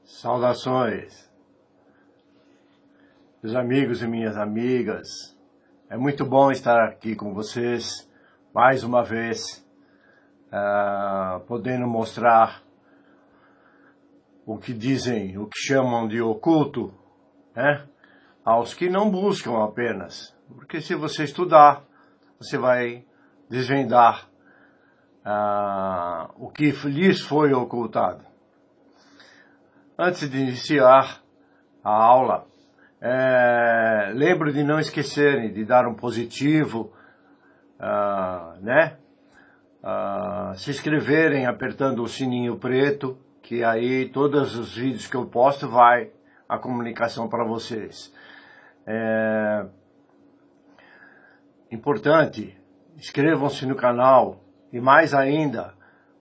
Saudações, meus amigos e minhas amigas. É muito bom estar aqui com vocês mais uma vez, podendo mostrar o que dizem, o que chamam de oculto, né? Aos que não buscam apenas, porque se você estudar, você vai desvendar o que lhes foi ocultado. Antes de iniciar a aula, lembro de não esquecerem de dar um positivo, se inscreverem apertando o sininho preto, que aí todos os vídeos que eu posto vai a comunicação para vocês. Importante, inscrevam-se no canal e mais ainda,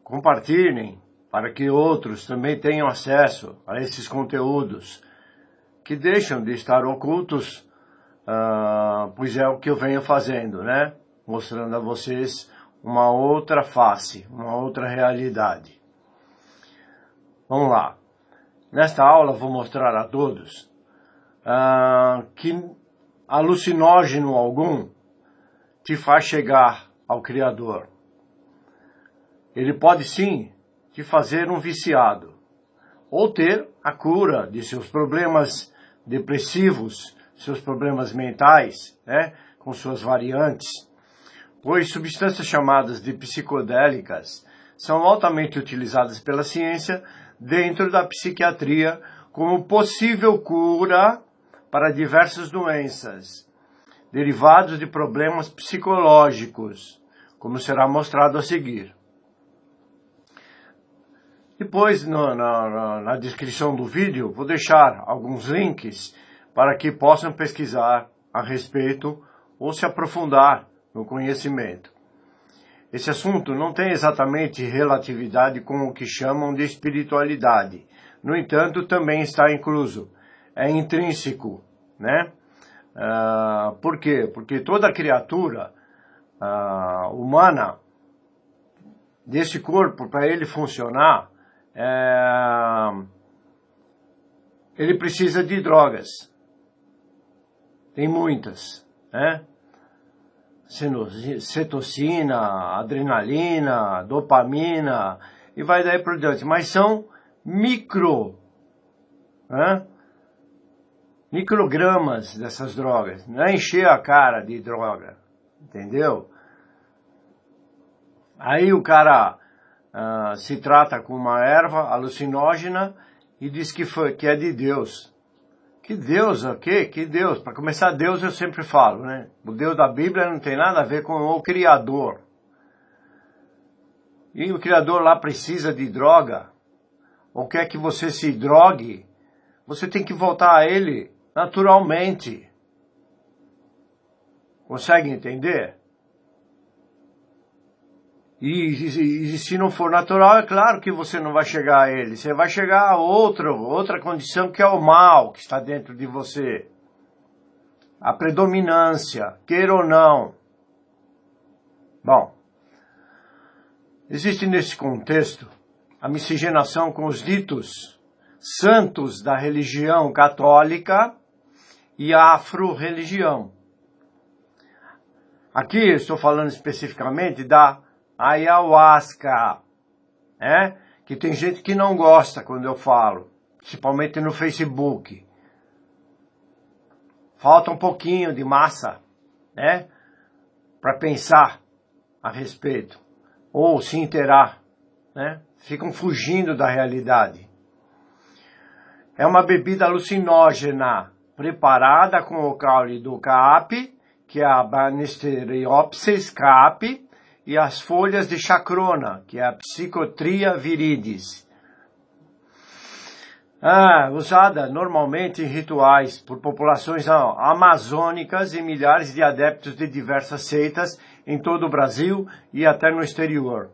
compartilhem para que outros também tenham acesso a esses conteúdos que deixam de estar ocultos, pois é o que eu venho fazendo, né? Mostrando a vocês uma outra face, uma outra realidade. Vamos lá. Nesta aula vou mostrar a todos que alucinógeno algum te faz chegar ao Criador. Ele pode sim te fazer um viciado, ou ter a cura de seus problemas depressivos, seus problemas mentais, né, com suas variantes, pois substâncias chamadas de psicodélicas são altamente utilizadas pela ciência dentro da psiquiatria como possível cura para diversas doenças, derivados de problemas psicológicos, como será mostrado a seguir. Depois, na descrição do vídeo, vou deixar alguns links para que possam pesquisar a respeito ou se aprofundar no conhecimento. Esse assunto não tem exatamente relatividade com o que chamam de espiritualidade. No entanto, também está incluso. É intrínseco, né? Por quê? Porque toda criatura humana, desse corpo, para ele funcionar, ele precisa de drogas. Tem muitas, né? Cetocina, adrenalina, dopamina e vai daí por diante. Mas são microgramas dessas drogas. Não é encher a cara de droga, entendeu? Aí o cara se trata com uma erva alucinógena e diz que é de Deus. Que Deus, ok? Que Deus? Para começar, Deus eu sempre falo, né? O Deus da Bíblia não tem nada a ver com o Criador. E o Criador lá precisa de droga, ou quer que você se drogue, você tem que voltar a Ele naturalmente. Consegue entender? E se não for natural, é claro que você não vai chegar a ele. Você vai chegar a outra condição que é o mal que está dentro de você. A predominância, queira ou não. Bom, existe nesse contexto a miscigenação com os ditos santos da religião católica e a afro-religião. Aqui eu estou falando especificamente da ayahuasca, que tem gente que não gosta quando eu falo, principalmente no Facebook. Falta um pouquinho de massa, para pensar a respeito, ou se inteirar, ficam fugindo da realidade. É uma bebida alucinógena preparada com o caule do capi, que é a Banisteriopsis capi, e as folhas de chacrona, que é a Psychotria viridis. Usada normalmente em rituais por populações amazônicas e milhares de adeptos de diversas seitas em todo o Brasil e até no exterior.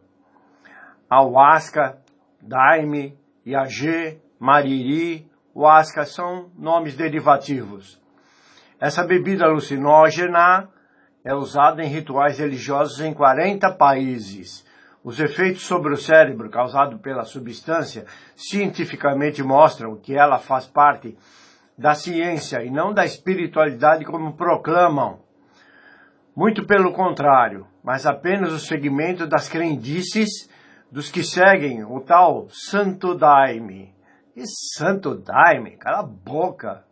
Ayahuasca, Daime, Iagê, Mariri, Huasca são nomes derivativos. Essa bebida alucinógena é usada em rituais religiosos em 40 países. Os efeitos sobre o cérebro causados pela substância cientificamente mostram que ela faz parte da ciência e não da espiritualidade como proclamam. Muito pelo contrário, mas apenas o segmento das crendices dos que seguem o tal Santo Daime. E Santo Daime, cala a boca!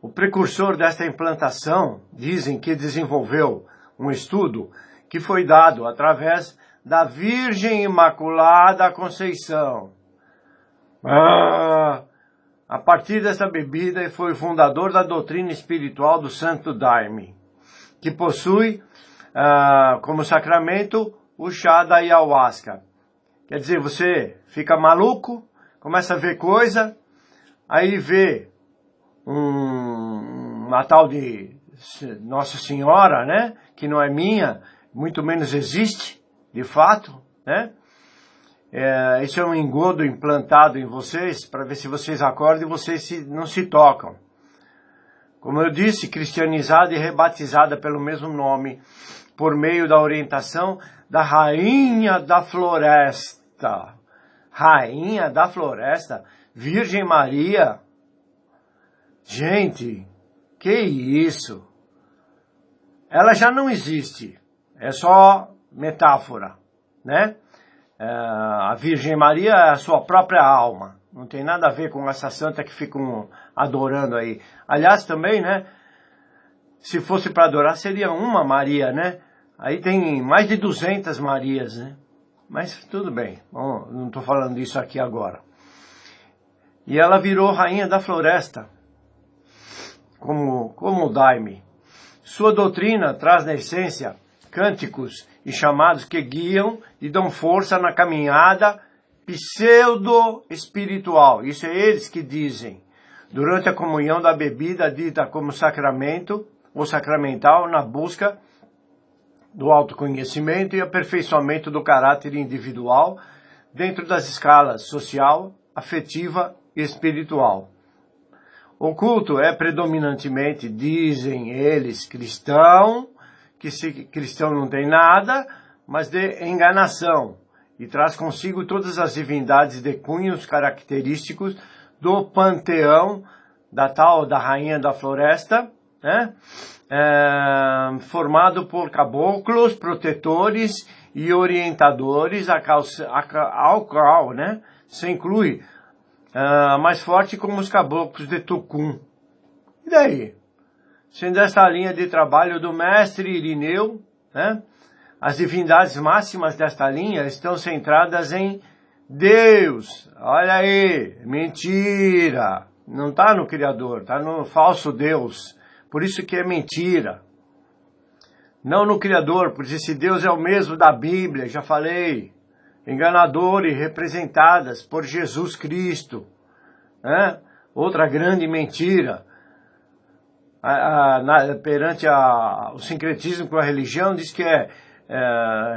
O precursor desta implantação dizem que desenvolveu um estudo que foi dado através da Virgem Imaculada Conceição. A partir dessa bebida foi o fundador da doutrina espiritual do Santo Daime, que possui como sacramento o chá da ayahuasca. Quer dizer, você fica maluco, começa a ver coisa, aí vê uma tal de Nossa Senhora, né, que não é minha, muito menos existe, de fato, né? Isso é um engodo implantado em vocês, para ver se vocês acordam e vocês não se tocam. Como eu disse, cristianizada e rebatizada pelo mesmo nome, por meio da orientação da Rainha da Floresta. Rainha da Floresta, Virgem Maria. Gente, que isso? Ela já não existe, é só metáfora, né? A Virgem Maria é a sua própria alma, não tem nada a ver com essa santa que ficam adorando aí. Aliás, também, né, se fosse para adorar, seria uma Maria, né? Aí tem mais de 200 Marias, né? Mas tudo bem, bom, não estou falando disso aqui agora. E ela virou Rainha da Floresta, como o Daime. Sua doutrina traz na essência cânticos e chamados que guiam e dão força na caminhada pseudo-espiritual. Isso é eles que dizem. Durante a comunhão da bebida dita como sacramento ou sacramental, na busca do autoconhecimento e aperfeiçoamento do caráter individual dentro das escalas social, afetiva e espiritual. O culto é predominantemente, dizem eles, cristão, que se cristão não tem nada, mas de enganação, e traz consigo todas as divindades de cunhos característicos do panteão da Rainha da Floresta, né? Formado por caboclos, protetores e orientadores, ao qual, né, se inclui mais forte como os caboclos de Tucum. E daí? Sendo esta a linha de trabalho do mestre Irineu, né, as divindades máximas desta linha estão centradas em Deus. Olha aí, mentira! Não está no Criador, está no falso Deus. Por isso que é mentira. Não no Criador, porque esse Deus é o mesmo da Bíblia, já falei. Enganador e representadas por Jesus Cristo. Né? Outra grande mentira. Perante o sincretismo com a religião, diz que é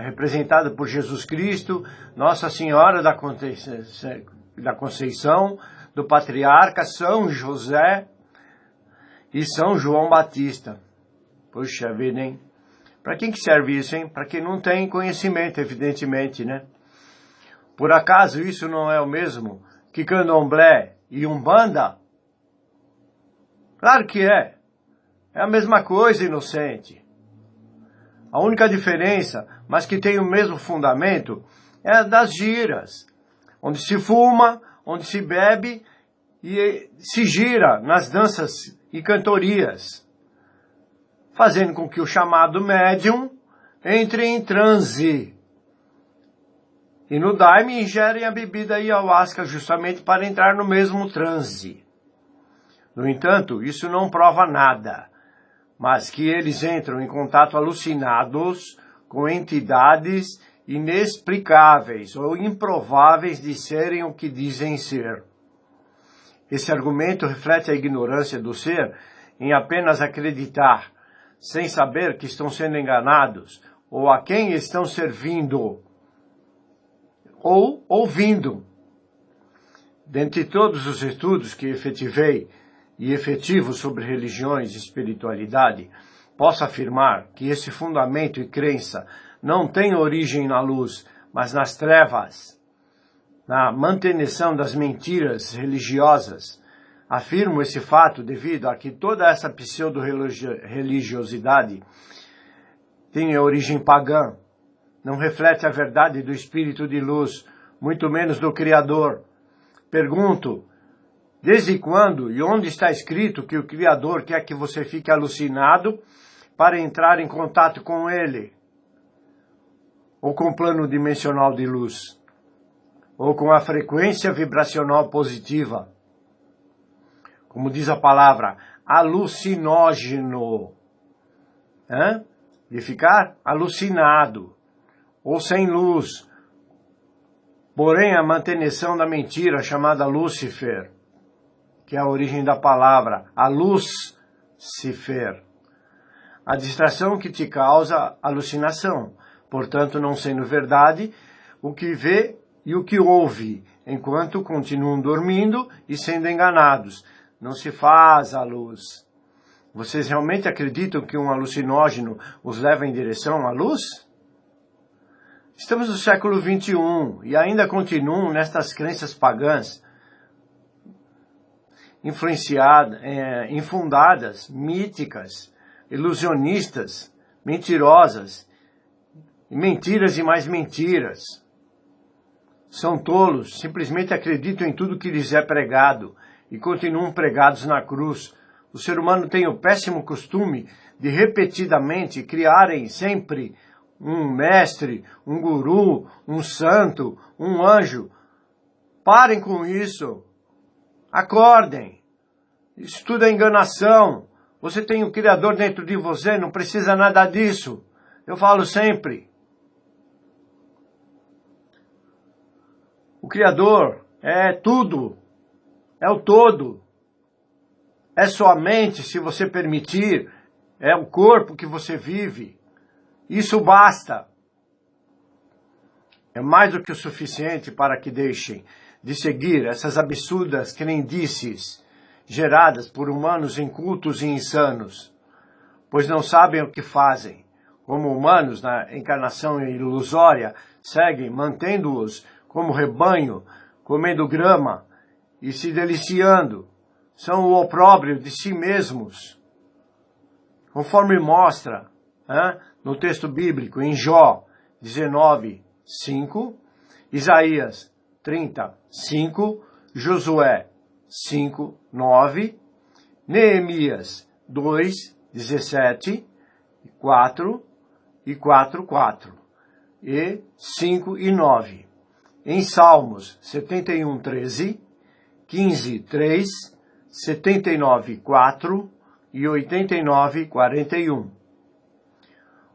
representada por Jesus Cristo, Nossa Senhora da Conceição, do Patriarca São José e São João Batista. Puxa vida, hein? Para quem que serve isso, hein? Para quem não tem conhecimento, evidentemente, né? Por acaso isso não é o mesmo que Candomblé e Umbanda? Claro que é. É a mesma coisa, inocente. A única diferença, mas que tem o mesmo fundamento, é a das giras, onde se fuma, onde se bebe e se gira nas danças e cantorias, fazendo com que o chamado médium entre em transe. E no Daime ingerem a bebida ayahuasca justamente para entrar no mesmo transe. No entanto, isso não prova nada, mas que eles entram em contato alucinados com entidades inexplicáveis ou improváveis de serem o que dizem ser. Esse argumento reflete a ignorância do ser em apenas acreditar, sem saber que estão sendo enganados, ou a quem estão servindo, ou ouvindo. Dentre todos os estudos que efetivei e efetivo sobre religiões e espiritualidade, posso afirmar que esse fundamento e crença não tem origem na luz, mas nas trevas, na manutenção das mentiras religiosas. Afirmo esse fato devido a que toda essa pseudo-religiosidade tem origem pagã, não reflete a verdade do Espírito de luz, muito menos do Criador. Pergunto, desde quando e onde está escrito que o Criador quer que você fique alucinado para entrar em contato com Ele? Ou com o plano dimensional de luz? Ou com a frequência vibracional positiva? Como diz a palavra, alucinógeno. De ficar alucinado. Ou sem luz. Porém, a manutenção da mentira chamada Lúcifer, que é a origem da palavra, a Lúcifer. A distração que te causa alucinação. Portanto, não sendo verdade, o que vê e o que ouve, enquanto continuam dormindo e sendo enganados. Não se faz a luz. Vocês realmente acreditam que um alucinógeno os leva em direção à luz? Estamos no século XXI e ainda continuam nestas crenças pagãs, infundadas, míticas, ilusionistas, mentirosas, mentiras e mais mentiras. São tolos, simplesmente acreditam em tudo que lhes é pregado e continuam pregados na cruz. O ser humano tem o péssimo costume de repetidamente criarem sempre um mestre, um guru, um santo, um anjo. Parem com isso. Acordem. Isso tudo é enganação. Você tem o Criador dentro de você, não precisa nada disso. Eu falo sempre. O Criador é tudo. É o todo. É sua mente, se você permitir. É o corpo que você vive. Isso basta. É mais do que o suficiente para que deixem de seguir essas absurdas crendices geradas por humanos incultos e insanos, pois não sabem o que fazem. Como humanos na encarnação ilusória, seguem mantendo-os como rebanho, comendo grama e se deliciando. São o opróbrio de si mesmos. Conforme mostra no texto bíblico, em Jó 19:5, Isaías 30:5, Josué 5:9, Neemias 2:17, 4 e 4:4 e 5 e 9. Em Salmos 71:13, 15:3, 79:4 e 89:41.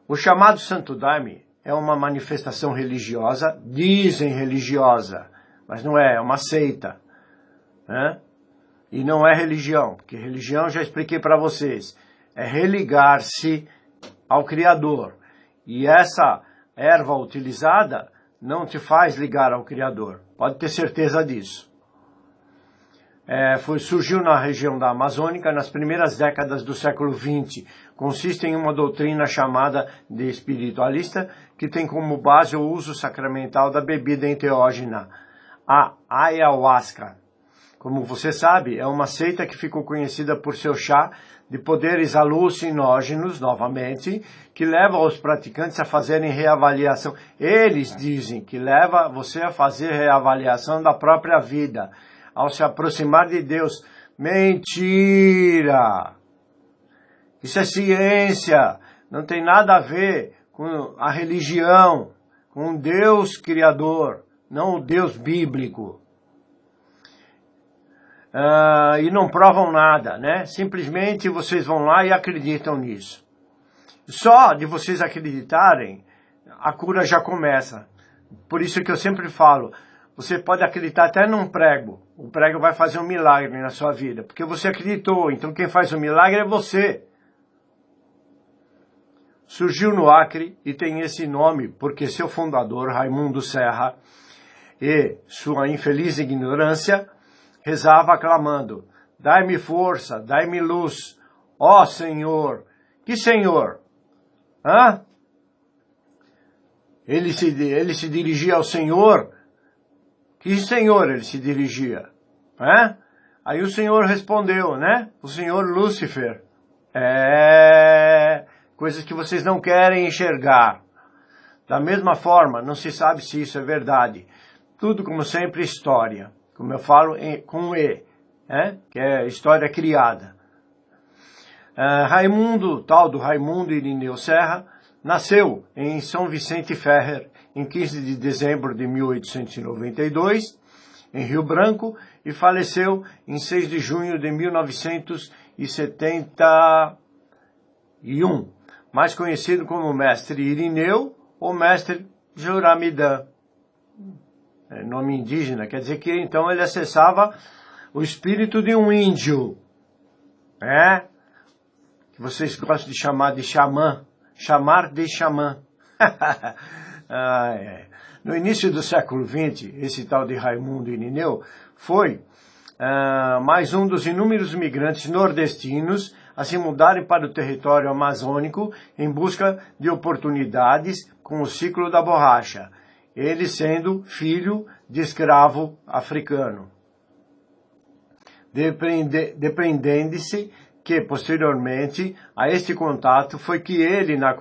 O chamado Santo Daime é uma manifestação religiosa, dizem religiosa, mas não é, é uma seita. E não é religião, porque religião já expliquei para vocês, é religar-se ao Criador. E essa erva utilizada não te faz ligar ao Criador, pode ter certeza disso. Surgiu na região da Amazônica nas primeiras décadas do século XX. Consiste em uma doutrina chamada de espiritualista, que tem como base o uso sacramental da bebida enteógena, a ayahuasca. Como você sabe, é uma seita que ficou conhecida por seu chá de poderes alucinógenos, novamente, que leva os praticantes a fazerem reavaliação. Eles dizem que leva você a fazer reavaliação da própria vida, ao se aproximar de Deus. Mentira! Isso é ciência, não tem nada a ver com a religião, com o Deus Criador, não o Deus bíblico. E não provam nada, né? Simplesmente vocês vão lá e acreditam nisso. Só de vocês acreditarem, a cura já começa. Por isso que eu sempre falo, você pode acreditar até num prego. O prego vai fazer um milagre na sua vida, porque você acreditou. Então quem faz o milagre é você. Surgiu no Acre e tem esse nome porque seu fundador, Raimundo Serra, e sua infeliz ignorância, rezava clamando: dai-me força, dai-me luz, ó Senhor. Que Senhor? Ele se dirigia ao Senhor. Que Senhor ele se dirigia? Aí o Senhor respondeu, né? O Senhor Lúcifer. Coisas que vocês não querem enxergar. Da mesma forma, não se sabe se isso é verdade. Tudo, como sempre, história. Como eu falo, com E, que é história criada. Tal do Raimundo Irineu Serra, nasceu em São Vicente Ferrer, em 15 de dezembro de 1892, em Rio Branco, e faleceu em 6 de junho de 1971, mais conhecido como Mestre Irineu ou Mestre Juramidã. Nome indígena, quer dizer que então ele acessava o espírito de um índio, que vocês gostam de chamar de xamã, chamar de xamã. No início do século XX, esse tal de Raimundo Irineu foi mais um dos inúmeros migrantes nordestinos a se mudarem para o território amazônico em busca de oportunidades com o ciclo da borracha, ele sendo filho de escravo africano. Depreendendo-se que, posteriormente a este contato, foi que ele, na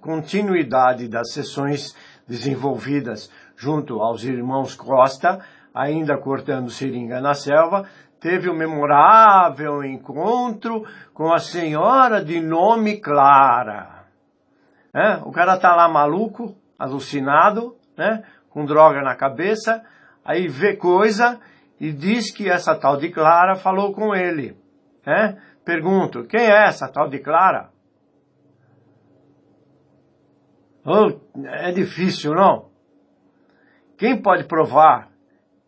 continuidade das sessões desenvolvidas junto aos irmãos Costa, ainda cortando seringa na selva, teve um memorável encontro com a senhora de nome Clara. O cara tá lá maluco, alucinado, com droga na cabeça, aí vê coisa e diz que essa tal de Clara falou com ele. Pergunto, quem é essa tal de Clara? É difícil, não? Quem pode provar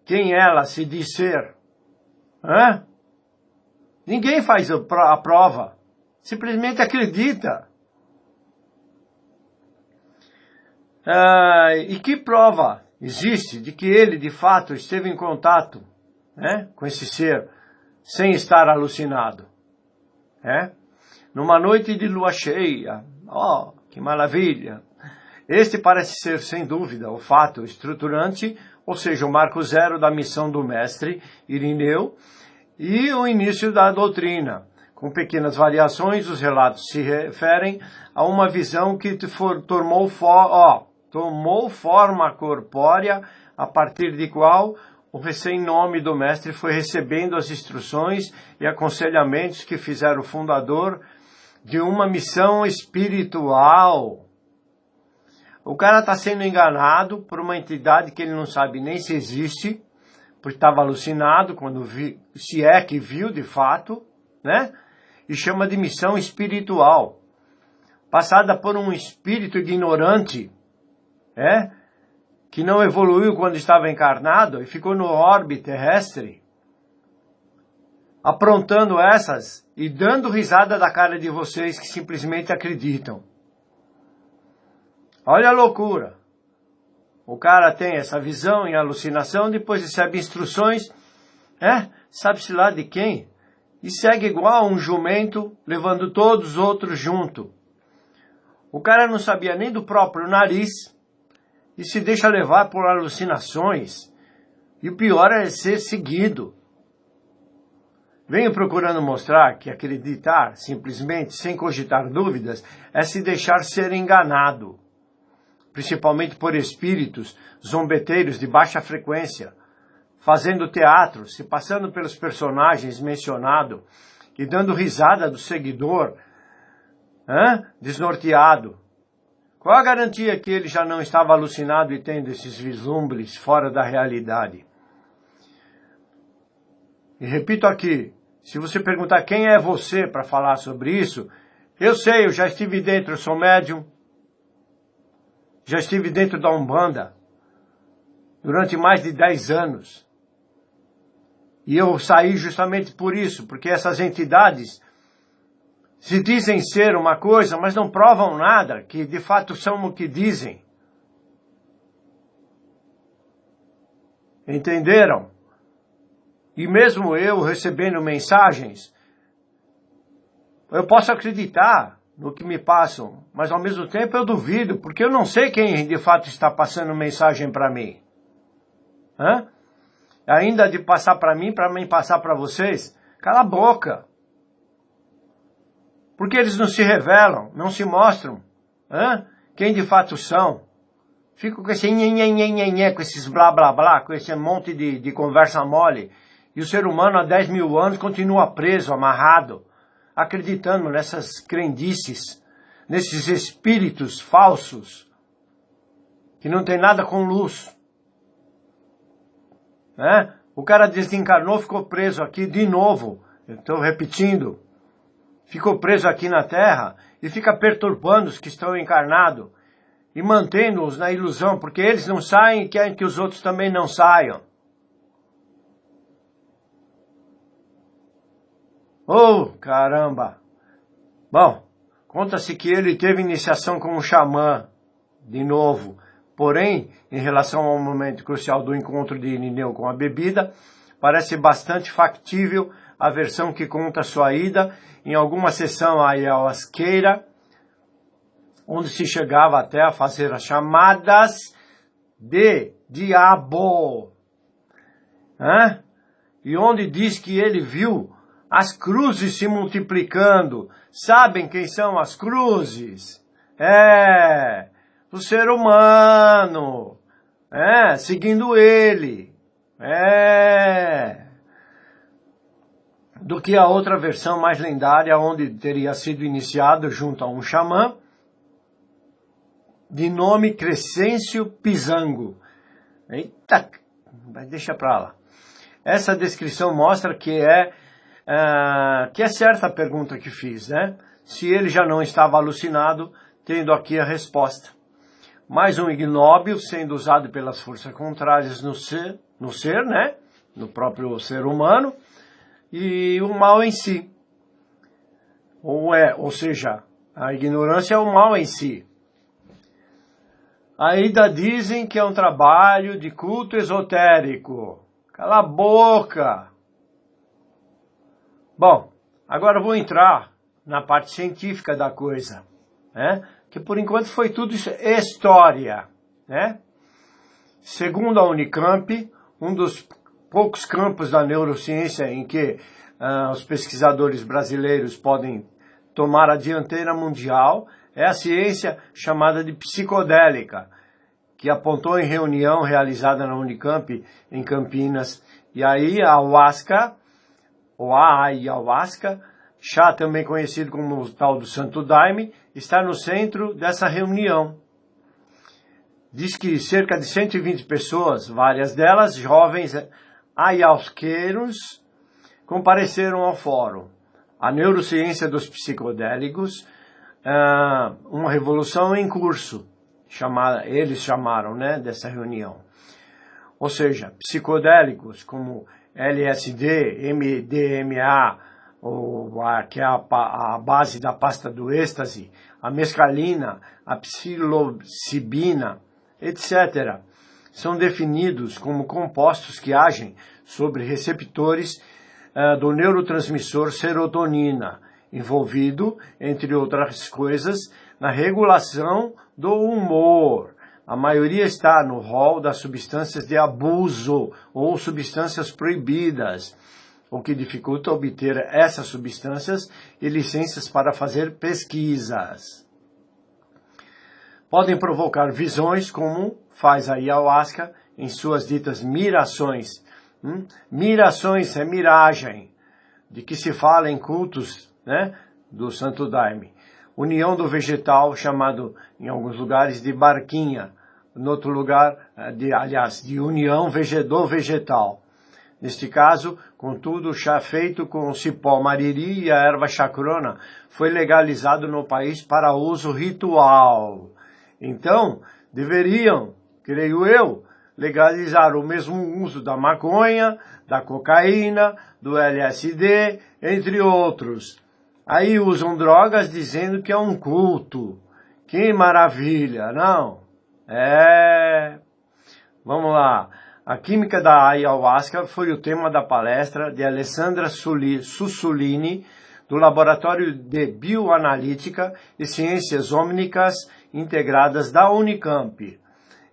quem ela se diz ser? Ninguém faz a prova, simplesmente acredita. E que prova existe de que ele, de fato, esteve em contato com esse ser, sem estar alucinado? Numa noite de lua cheia, que maravilha! Este parece ser, sem dúvida, o fato estruturante, ou seja, o marco zero da missão do mestre Irineu e o início da doutrina. Com pequenas variações, os relatos se referem a uma visão que tomou forma corpórea, a partir de qual o recém-nome do mestre foi recebendo as instruções e aconselhamentos que fizeram o fundador de uma missão espiritual. O cara está sendo enganado por uma entidade que ele não sabe nem se existe, porque estava alucinado quando viu, se é que viu de fato, e chama de missão espiritual, passada por um espírito ignorante, que não evoluiu quando estava encarnado e ficou no orbe terrestre, aprontando essas e dando risada da cara de vocês que simplesmente acreditam. Olha a loucura. O cara tem essa visão em alucinação, depois recebe instruções, sabe-se lá de quem, e segue igual um jumento, levando todos os outros junto. O cara não sabia nem do próprio nariz, e se deixa levar por alucinações, e o pior é ser seguido. Venho procurando mostrar que acreditar, simplesmente, sem cogitar dúvidas, é se deixar ser enganado, principalmente por espíritos zombeteiros de baixa frequência, fazendo teatro, se passando pelos personagens mencionados e dando risada do seguidor, desnorteado. Qual a garantia que ele já não estava alucinado e tendo esses vislumbres fora da realidade? E repito aqui, se você perguntar quem é você para falar sobre isso, eu sei, eu já estive dentro, eu sou médium, já estive dentro da Umbanda durante mais de 10 anos. E eu saí justamente por isso, porque essas entidades se dizem ser uma coisa, mas não provam nada, que de fato são o que dizem. Entenderam? E mesmo eu recebendo mensagens, eu posso acreditar, no que me passam, mas ao mesmo tempo eu duvido, porque eu não sei quem de fato está passando mensagem para mim. Ainda de passar para mim passar para vocês, cala a boca. Porque eles não se revelam, não se mostram quem de fato são. Fico com esse nhenhenhenhenhen, com esses blá blá blá, com esse monte de conversa mole. E o ser humano há 10 mil anos continua preso, amarrado, acreditando nessas crendices, nesses espíritos falsos, que não tem nada com luz. O cara desencarnou, ficou preso aqui de novo, estou repetindo, ficou preso aqui na Terra e fica perturbando os que estão encarnados e mantendo-os na ilusão, porque eles não saem e querem que os outros também não saiam. Oh, caramba! Bom, conta-se que ele teve iniciação como xamã, de novo. Porém, em relação ao momento crucial do encontro de Irineu com a bebida, parece bastante factível a versão que conta sua ida em alguma sessão ayahuasqueira, onde se chegava até a fazer as chamadas de diabo. E onde diz que ele viu as cruzes se multiplicando. Sabem quem são as cruzes? O ser humano, seguindo ele, do que a outra versão mais lendária, onde teria sido iniciado junto a um xamã, de nome Crescêncio Pisango. Eita, deixa pra lá. Essa descrição mostra que é certa a pergunta que fiz, Se ele já não estava alucinado, tendo aqui a resposta. Mais um ignóbil sendo usado pelas forças contrárias no ser, no próprio ser humano, e o mal em si. Ou seja, a ignorância é o mal em si. Ainda dizem que é um trabalho de culto esotérico. Cala a boca! Bom, agora eu vou entrar na parte científica da coisa, que por enquanto foi tudo história, Segundo a Unicamp, um dos poucos campos da neurociência em que os pesquisadores brasileiros podem tomar a dianteira mundial é a ciência chamada de psicodélica, que apontou em reunião realizada na Unicamp em Campinas. E aí a ayahuasca, ou a ayahuasca, chá também conhecido como o tal do Santo Daime, está no centro dessa reunião. Diz que cerca de 120 pessoas, várias delas jovens ayahuasqueiros, compareceram ao fórum. A neurociência dos psicodélicos, uma revolução em curso, eles chamaram, dessa reunião. Ou seja, psicodélicos como LSD, MDMA, que é a base da pasta do êxtase, a mescalina, a psilocibina, etc., são definidos como compostos que agem sobre receptores do neurotransmissor serotonina, envolvido, entre outras coisas, na regulação do humor. A maioria está no rol das substâncias de abuso ou substâncias proibidas, o que dificulta obter essas substâncias e licenças para fazer pesquisas. Podem provocar visões, como faz a ayahuasca em suas ditas mirações. Mirações é miragem, de que se fala em cultos, do Santo Daime. União do vegetal, chamado em alguns lugares de barquinha, em outro lugar, de união do vegetal. Neste caso, contudo, o chá feito com o cipó mariri e a erva chacrona foi legalizado no país para uso ritual. Então, deveriam, creio eu, legalizar o mesmo uso da maconha, da cocaína, do LSD, entre outros. Aí usam drogas dizendo que é um culto. Que maravilha, não? Vamos lá. A química da ayahuasca foi o tema da palestra de Alessandra Sussulini do Laboratório de Bioanalítica e Ciências Ômnicas Integradas da Unicamp.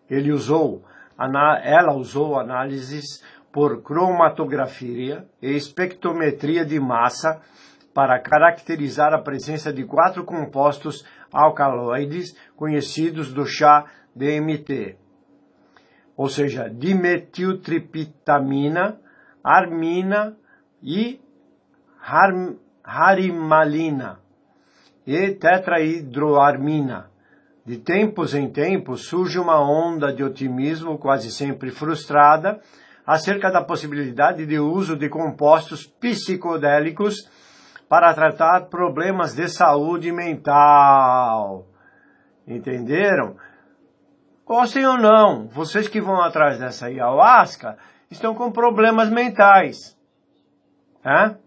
Ela usou análises por cromatografia e espectrometria de massa para caracterizar a presença de 4 compostos alcaloides conhecidos do chá DMT, ou seja, dimetiltriptamina, armina e harimalina e tetrahidroarmina. De tempos em tempos surge uma onda de otimismo, quase sempre frustrada, acerca da possibilidade de uso de compostos psicodélicos para tratar problemas de saúde mental. Entenderam? Gostem ou não, vocês que vão atrás dessa ayahuasca estão com problemas mentais. A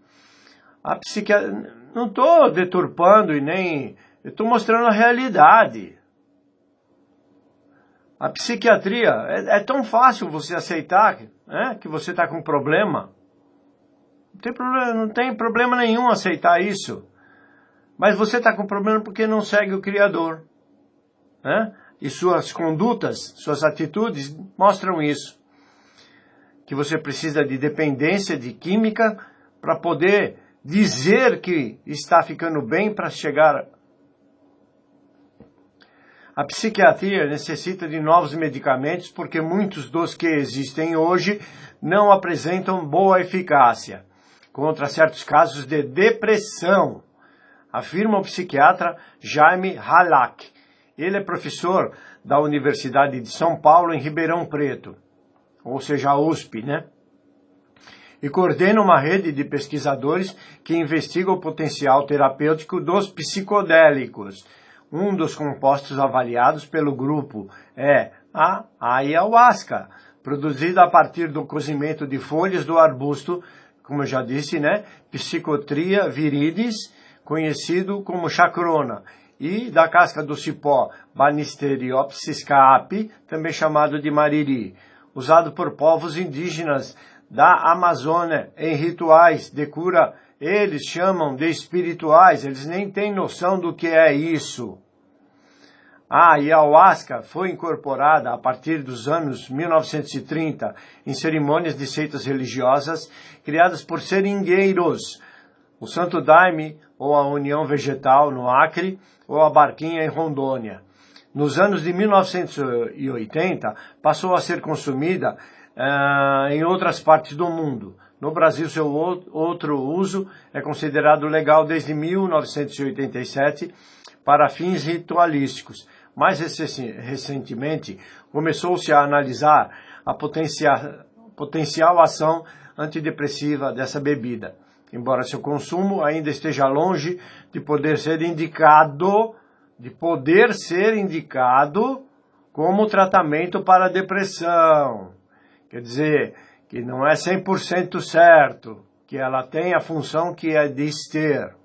psiquiatria, não estou deturpando e nem... Eu estou mostrando a realidade. A psiquiatria, é tão fácil você aceitar que você está com problema. Não tem problema nenhum aceitar isso. Mas você está com problema porque não segue o Criador. E suas condutas, suas atitudes mostram isso. Que você precisa de dependência de química para poder dizer que está ficando bem para chegar. A psiquiatria necessita de novos medicamentos porque muitos dos que existem hoje não apresentam boa eficácia contra certos casos de depressão, afirma o psiquiatra Jaime Halak. Ele é professor da Universidade de São Paulo, em Ribeirão Preto, ou seja, a USP, e coordena uma rede de pesquisadores que investiga o potencial terapêutico dos psicodélicos. Um dos compostos avaliados pelo grupo é a ayahuasca, produzida a partir do cozimento de folhas do arbusto, como eu já disse, Psychotria viridis, conhecido como chacrona, e da casca do cipó Banisteriopsis caapi, também chamado de mariri, usado por povos indígenas da Amazônia em rituais de cura. Eles chamam de espirituais, eles nem têm noção do que é isso. A ayahuasca foi incorporada a partir dos anos 1930 em cerimônias de seitas religiosas criadas por seringueiros, o Santo Daime ou a União Vegetal no Acre ou a Barquinha em Rondônia. Nos anos de 1980 passou a ser consumida em outras partes do mundo. No Brasil, seu outro uso é considerado legal desde 1987 para fins ritualísticos. Mais recentemente, começou-se a analisar a potencial ação antidepressiva dessa bebida, embora seu consumo ainda esteja longe de poder ser indicado como tratamento para a depressão. Quer dizer, que não é 100% certo, que ela tem a função que é de ter.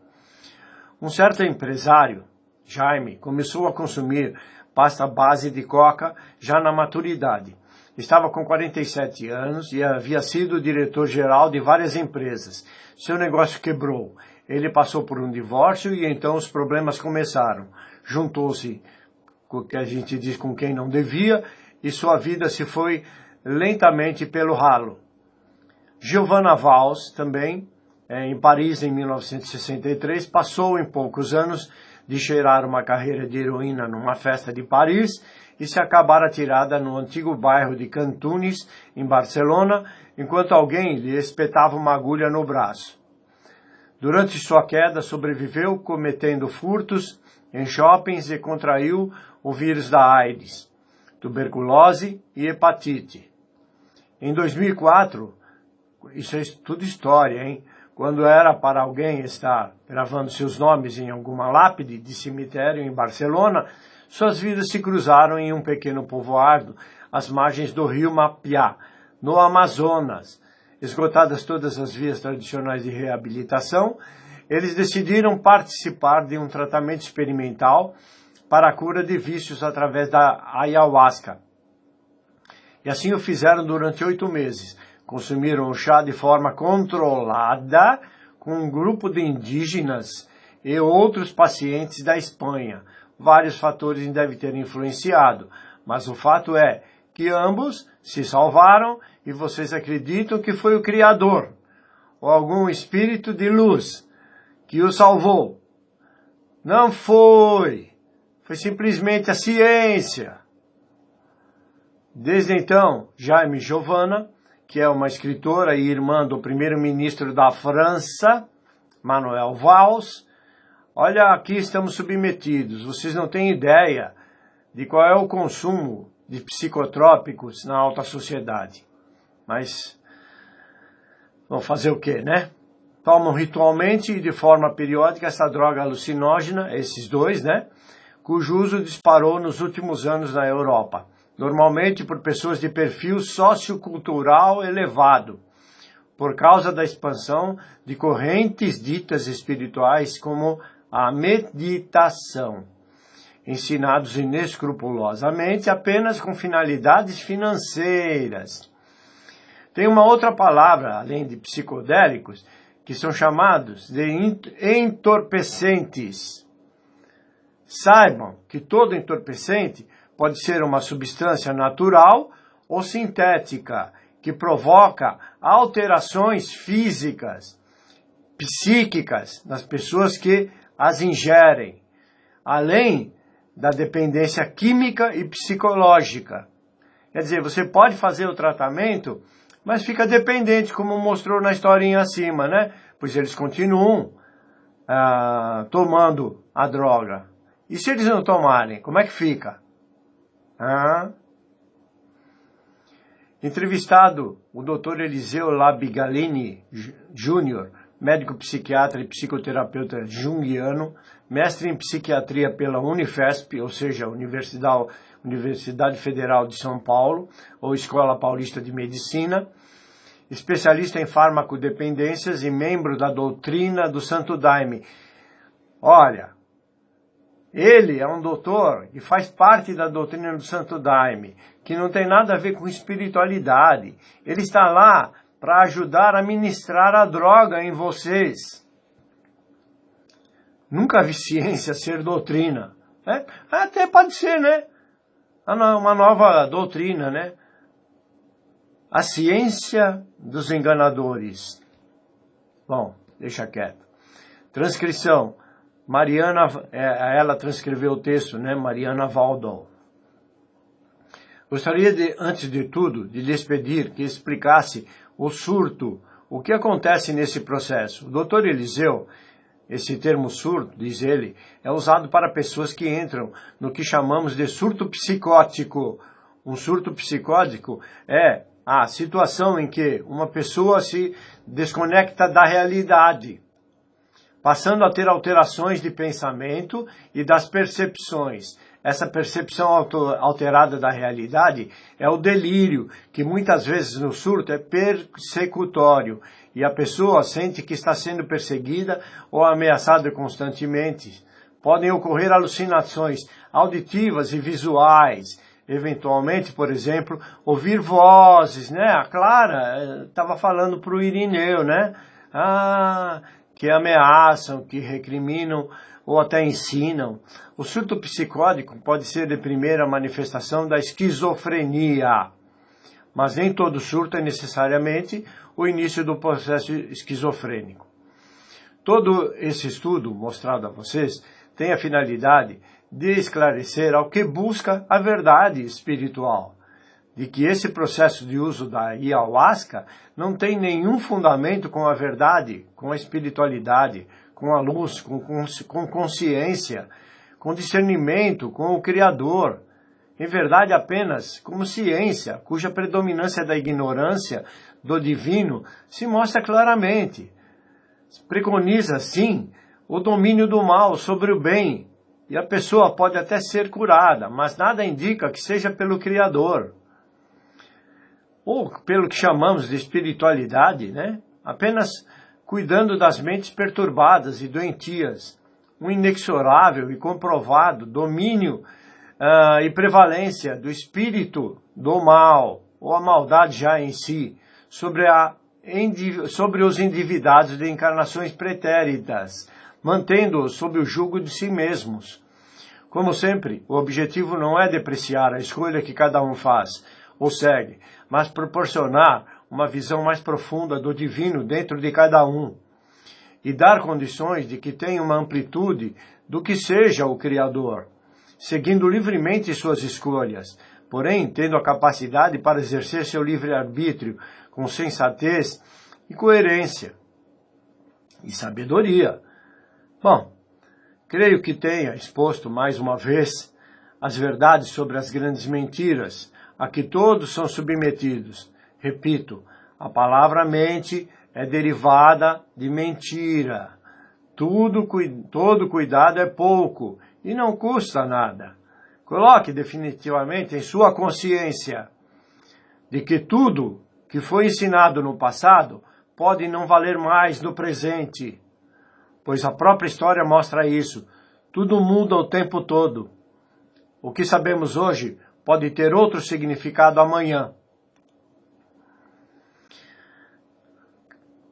Um certo empresário, Jaime, começou a consumir pasta base de coca já na maturidade. Estava com 47 anos e havia sido diretor-geral de várias empresas. Seu negócio quebrou. Ele passou por um divórcio e então os problemas começaram. Juntou-se, com o que a gente diz, com quem não devia, e sua vida se foi lentamente pelo ralo. Giovanna Valls, também, em Paris, em 1963, passou em poucos anos de cheirar uma carreira de heroína numa festa de Paris e se acabar atirada no antigo bairro de Cantunis, em Barcelona, enquanto alguém lhe espetava uma agulha no braço. Durante sua queda, sobreviveu cometendo furtos em shoppings e contraiu o vírus da AIDS, tuberculose e hepatite. Em 2004, isso é tudo história, quando era para alguém estar gravando seus nomes em alguma lápide de cemitério em Barcelona, suas vidas se cruzaram em um pequeno povoado às margens do rio Mapiá, no Amazonas. Esgotadas todas as vias tradicionais de reabilitação, eles decidiram participar de um tratamento experimental para a cura de vícios através da ayahuasca. E assim o fizeram durante 8 meses. Consumiram o chá de forma controlada, com um grupo de indígenas e outros pacientes da Espanha. Vários fatores devem ter influenciado, mas o fato é que ambos se salvaram e vocês acreditam que foi o Criador ou algum espírito de luz que o salvou. Não foi. Foi simplesmente a ciência. Desde então, Jaime Giovanna, que é uma escritora e irmã do primeiro-ministro da França, Manuel Valls, olha, aqui estamos submetidos. Vocês não têm ideia de qual é o consumo de psicotrópicos na alta sociedade. Mas vão fazer o quê, né? Tomam ritualmente e de forma periódica essa droga alucinógena, esses dois, né? Cujo uso disparou nos últimos anos na Europa. Normalmente por pessoas de perfil sociocultural elevado, por causa da expansão de correntes ditas espirituais como a meditação, ensinados inescrupulosamente apenas com finalidades financeiras. Tem uma outra palavra, além de psicodélicos, que são chamados de entorpecentes. Saibam que todo entorpecente pode ser uma substância natural ou sintética, que provoca alterações físicas, psíquicas nas pessoas que as ingerem, além da dependência química e psicológica. Quer dizer, você pode fazer o tratamento, mas fica dependente, como mostrou na historinha acima, né? Pois eles continuam tomando a droga. E se eles não tomarem, como é que fica? Entrevistado o Dr. Eliseu Labigalini Jr., médico psiquiatra e psicoterapeuta junguiano, mestre em psiquiatria pela Unifesp, ou seja, Universidade Federal de São Paulo, ou Escola Paulista de Medicina, especialista em farmacodependências e membro da doutrina do Santo Daime. Olha, ele é um doutor e faz parte da doutrina do Santo Daime, que não tem nada a ver com espiritualidade. Ele está lá para ajudar a ministrar a droga em vocês. Nunca vi ciência ser doutrina. Né? Até pode ser, né? Uma nova doutrina, né? A ciência dos enganadores. Bom, deixa quieto. Transcrição. Mariana, ela transcreveu o texto, né? Mariana Waldau. Gostaria de, antes de tudo, de lhes pedir que explicasse o surto, o que acontece nesse processo. O Dr. Eliseu, esse termo surto, diz ele, é usado para pessoas que entram no que chamamos de surto psicótico. Um surto psicótico é a situação em que uma pessoa se desconecta da realidade, passando a ter alterações de pensamento e das percepções. Essa percepção alterada da realidade é o delírio, que muitas vezes no surto é persecutório, e a pessoa sente que está sendo perseguida ou ameaçada constantemente. Podem ocorrer alucinações auditivas e visuais, eventualmente, por exemplo, ouvir vozes, né? A Clara estava falando para o Irineu, né? Que ameaçam, que recriminam ou até ensinam. O surto psicótico pode ser de primeira manifestação da esquizofrenia, mas nem todo surto é necessariamente o início do processo esquizofrênico. Todo esse estudo mostrado a vocês tem a finalidade de esclarecer ao que busca a verdade espiritual, de que esse processo de uso da ayahuasca não tem nenhum fundamento com a verdade, com a espiritualidade, com a luz, com consciência, com discernimento, com o Criador. Em verdade, apenas como ciência, cuja predominância da ignorância do divino se mostra claramente. Preconiza, sim, o domínio do mal sobre o bem, e a pessoa pode até ser curada, mas nada indica que seja pelo Criador, ou pelo que chamamos de espiritualidade, né? Apenas cuidando das mentes perturbadas e doentias, um inexorável e comprovado domínio e prevalência do espírito do mal, ou a maldade já em si, sobre a sobre os endividados de encarnações pretéritas, mantendo-os sob o jugo de si mesmos. Como sempre, o objetivo não é depreciar a escolha que cada um faz ou segue, mas proporcionar uma visão mais profunda do divino dentro de cada um e dar condições de que tenha uma amplitude do que seja o Criador, seguindo livremente suas escolhas, porém tendo a capacidade para exercer seu livre-arbítrio com sensatez e coerência e sabedoria. Bom, creio que tenha exposto mais uma vez as verdades sobre as grandes mentiras a que todos são submetidos. Repito, a palavra mente é derivada de mentira. Todo cuidado é pouco e não custa nada. Coloque definitivamente em sua consciência de que tudo que foi ensinado no passado pode não valer mais no presente, pois a própria história mostra isso. Tudo muda o tempo todo. O que sabemos hoje pode ter outro significado amanhã.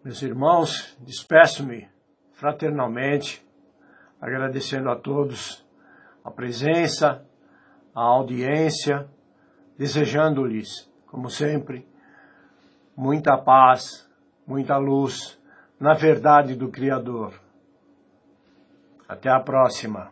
Meus irmãos, despeço-me fraternalmente, agradecendo a todos a presença, a audiência, desejando-lhes, como sempre, muita paz, muita luz na verdade do Criador. Até a próxima.